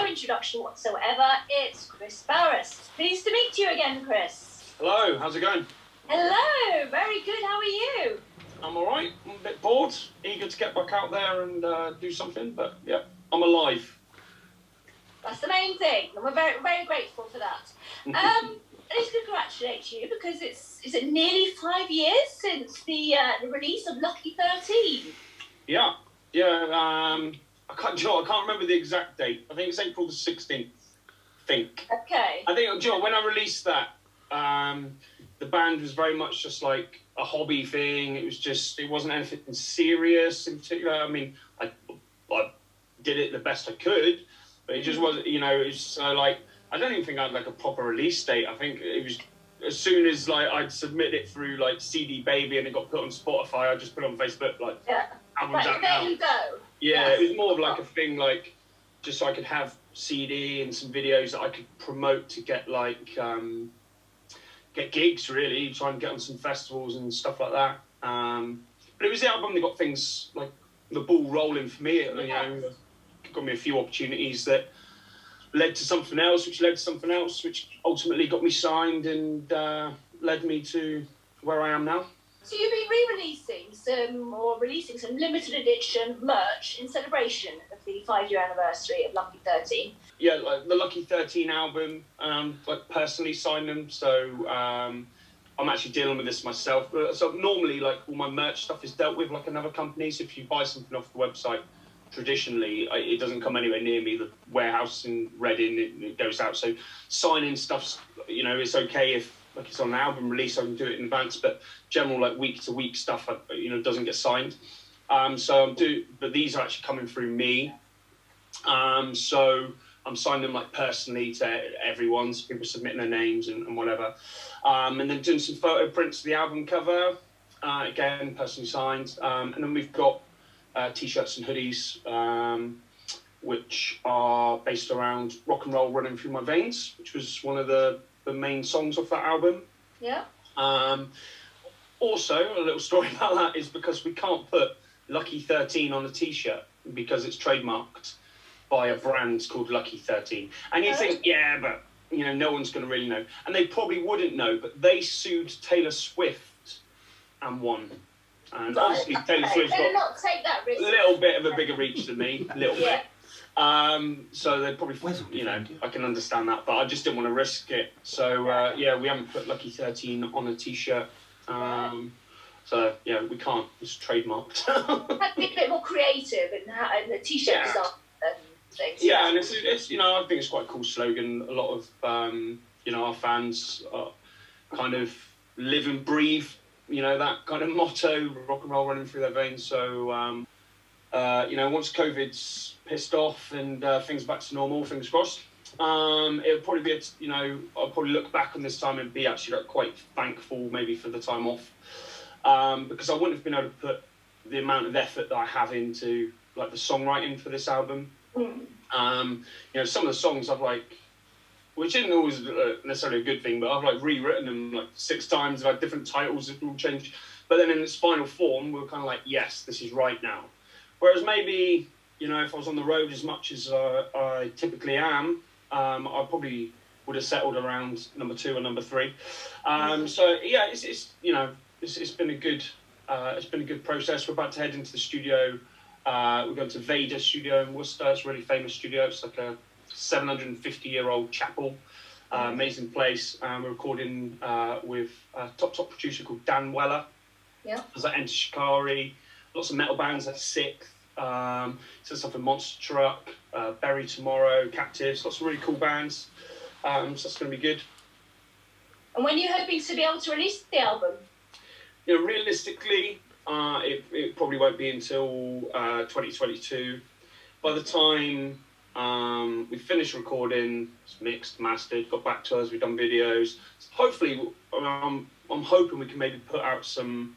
introduction whatsoever, it's Kris Barras. Pleased to meet you again, Kris. Hello, how's it going? Hello, very good. How are you? I'm all right. I'm a bit bored, eager to get back out there and do something, but yeah, I'm alive. That's the main thing, and we're very, very grateful for that. I need to congratulate you because is it nearly 5 years since the release of Lucky 13? Yeah. I can't remember the exact date. I think it's April the 16th. Okay. I think, when I released that, the band was very much just like a hobby thing. It wasn't anything serious in particular. I mean, I did it the best I could, but it just wasn't, it's so like, I don't even think I had like a proper release date. I think it was as soon as like I'd submit it through like CD Baby and it got put on Spotify, I just put it on Facebook like, albums out now. There you go. Yeah, yes. It was more of like a thing like just so I could have CD and some videos that I could promote to get like get gigs, really, try and get on some festivals and stuff like that. But it was the album that got things like the ball rolling for me. Got me a few opportunities that led to something else, which ultimately got me signed and led me to where I am now. So you've been releasing some limited edition merch in celebration of the 5-year anniversary of Lucky 13. Yeah, like the Lucky 13 album, like personally signed them. So I'm actually dealing with this myself. So normally, like all my merch stuff is dealt with like another company. So if you buy something off the website, traditionally it doesn't come anywhere near me. The warehouse in Reading, it goes out. So signing stuff's, it's okay if like it's on an album release, I can do it in advance, but general like week to week stuff, doesn't get signed. But these are actually coming through me. So I'm signing them like personally to everyone, so people submitting their names and whatever. And then doing some photo prints of the album cover, again, personally signed. And then we've got t-shirts and hoodies, which are based around rock and roll running through my veins, which was one of the main songs off that album. Yeah. Also, a little story about that is because we can't put Lucky 13 on a t-shirt because it's trademarked by a brand called Lucky 13. And you think, yeah, but no one's going to really know. And they probably wouldn't know, but they sued Taylor Swift and won. And obviously Taylor Swift's got not take that risk. A little bit of a bigger reach than me, a little bit. So they probably, I can understand that, but I just didn't want to risk it. So we haven't put Lucky 13 on a t-shirt. So yeah, we can't. It's trademarked. Have to be a bit more creative in the t-shirt design and things. Yeah, and it's I think it's quite a cool slogan. A lot of our fans kind of live and breathe that kind of motto, rock and roll running through their veins. So once COVID's pissed off and things back to normal, fingers crossed, it'll probably be I'll probably look back on this time and be actually like quite thankful maybe for the time off, because I wouldn't have been able to put the amount of effort that I have into like the songwriting for this album. Some of the songs I've which isn't always necessarily a good thing, but I've like rewritten them like 6 times, like different titles have all changed, but then in its final form we're kind of like, yes, this is right now. Whereas maybe if I was on the road as much as I typically am, I probably would have settled around number 2 or number 3. So yeah, it's been a good process. We're about to head into the studio. We're going to Vader Studio in Worcester. It's a really famous studio. It's like a 750-year-old chapel, amazing place. We're recording with a top producer called Dan Weller. Yeah. There's like Enter Shikari, lots of metal bands like Sixth. So stuff in Monster Truck, Bury Tomorrow, Captives, lots of really cool bands. So that's going to be good. And when are you hoping to be able to release the album? Realistically, it probably won't be until 2022. By the time we finished recording, it's mixed, mastered, got back to us, we've done videos. So hopefully, I'm hoping we can maybe put out some,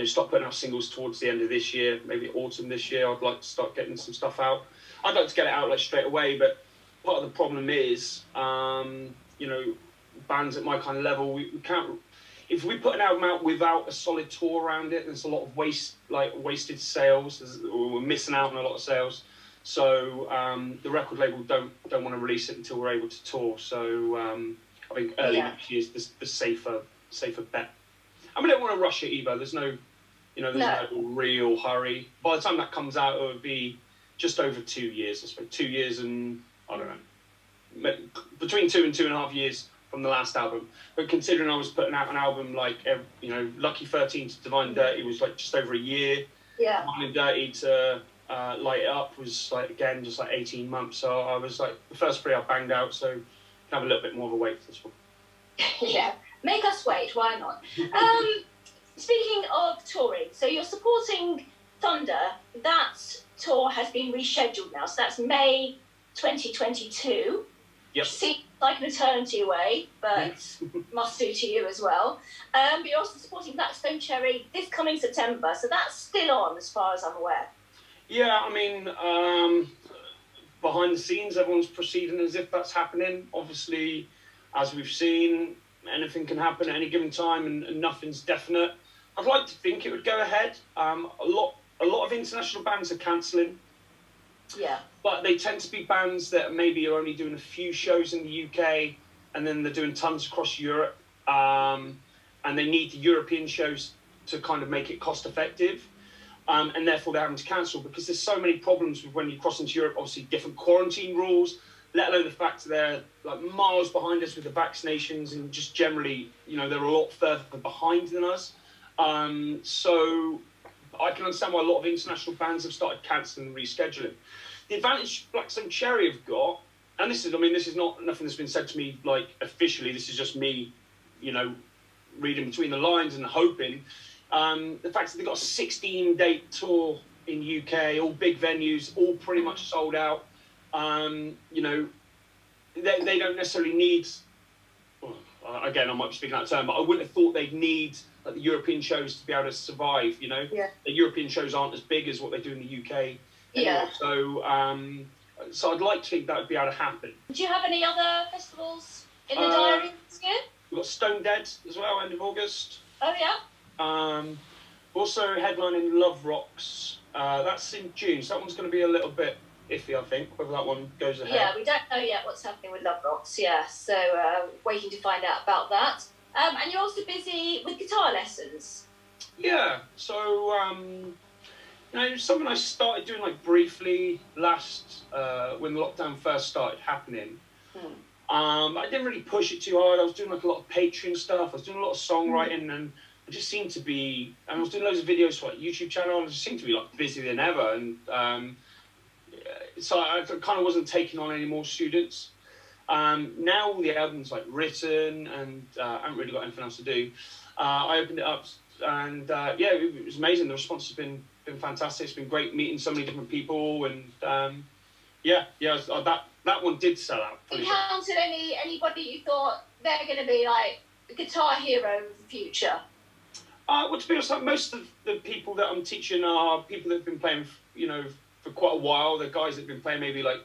start putting out singles towards the end of this year, maybe autumn this year. I'd like to start getting some stuff out. I'd like to get it out straight away, but part of the problem is, bands at my kind of level, we can't. If we put an album out without a solid tour around it, there's a lot of wasted sales. We're missing out on a lot of sales. So the record label don't want to release it until we're able to tour. So I think early next year is the safer bet. And we don't want to rush it either. There's no real hurry. By the time that comes out, it would be just over 2 years. I suppose 2 years and I don't know, between 2 and 2.5 years from the last album. But considering I was putting out an album like Lucky 13 to Divine Dirty was like just over a year. Yeah. Divine Dirty to Light It Up was like again just like 18 months. So I was like the first 3 I banged out. So can have a little bit more of a wait for this one. Yeah, make us wait. Why not? Speaking of touring, so you're supporting Thunder. That tour has been rescheduled now. So that's May 2022. Yep. Seems like an eternity away, but must do to you as well. But you're also supporting Blackstone Cherry this coming September. So that's still on as far as I'm aware. Yeah, I mean, behind the scenes, everyone's proceeding as if that's happening. Obviously, as we've seen, anything can happen at any given time and nothing's definite. I'd like to think it would go ahead. A lot of international bands are cancelling. Yeah. But they tend to be bands that maybe are only doing a few shows in the UK and then they're doing tons across Europe. And they need the European shows to kind of make it cost effective. And therefore they're having to cancel because there's so many problems with when you cross into Europe, obviously different quarantine rules, let alone the fact that they're like miles behind us with the vaccinations and just generally, they're a lot further behind than us. So I can understand why a lot of international bands have started cancelling and rescheduling. The advantage Blackstone Cherry have got, and this is not nothing that's been said to me like officially, this is just me, reading between the lines and hoping. The fact that they've got a 16-date tour in UK, all big venues, all pretty much sold out. They don't necessarily need, again, I might be speaking out of turn, but I wouldn't have thought they'd need like the European shows to be able to survive, Yeah. The European shows aren't as big as what they do in the UK. Yeah. So I'd like to think that would be able to happen. Do you have any other festivals in the diary this year? We've got Stone Dead as well, end of August. Oh, yeah? Also headlining Love Rocks. That's in June, so that one's going to be a little bit iffy, I think, whether that one goes ahead. Yeah, we don't know yet what's happening with Love Rocks, yeah, so waiting to find out about that. And you're also busy with guitar lessons. Yeah, so something I started doing like briefly last when the lockdown first started happening. I didn't really push it too hard. I was doing like a lot of Patreon stuff. I was doing a lot of songwriting, and I just seemed to be. And I was doing loads of videos for like YouTube channel. And I just seemed to be like busier than ever, and so I kind of wasn't taking on any more students. Now all the albums like written, and I haven't really got anything else to do. I opened it up, and it was amazing. The response has been fantastic. It's been great meeting so many different people, and that one did sell out. Encountered anybody you thought they're going to be like the guitar hero of the future? Well, to be honest, like most of the people that I'm teaching are people that have been playing, for quite a while. They're guys that have been playing maybe like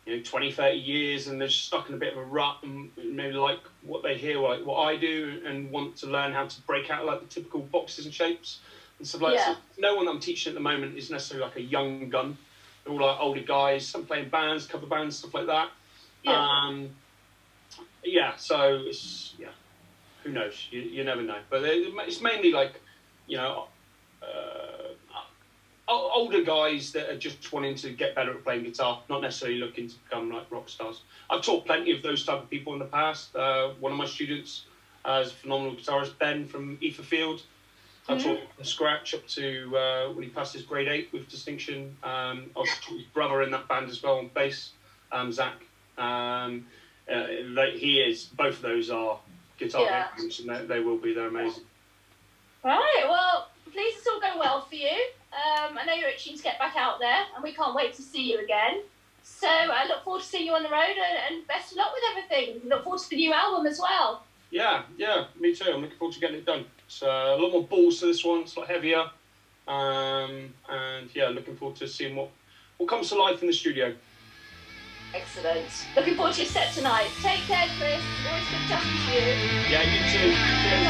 20, 30 years, and they're just stuck in a bit of a rut and maybe like what they hear, like what I do, and want to learn how to break out like the typical boxes and shapes and stuff like that. So no one that I'm teaching at the moment is necessarily like a young gun. They're all like older guys, some playing bands, cover bands, stuff like that. So it's, who knows? You never know. But it's mainly like, older guys that are just wanting to get better at playing guitar, not necessarily looking to become like rock stars. I've taught plenty of those type of people in the past. One of my students is a phenomenal guitarist, Ben from Etherfield. I taught from scratch up to when he passed his grade 8 with distinction. I was taught his brother in that band as well on bass, Zach. Both of those are guitar heroes, and they will be. They're amazing. Right, well, please it's all going well for you. I know you're itching to get back out there, and we can't wait to see you again. So I look forward to seeing you on the road, and best of luck with everything. Look forward to the new album as well. Yeah, me too. I'm looking forward to getting it done. It's a lot more balls to this one. It's a lot heavier. Looking forward to seeing what comes to life in the studio. Excellent. Looking forward to your set tonight. Take care, Kris. Always good chatting to you. Yeah, you too. Cheers.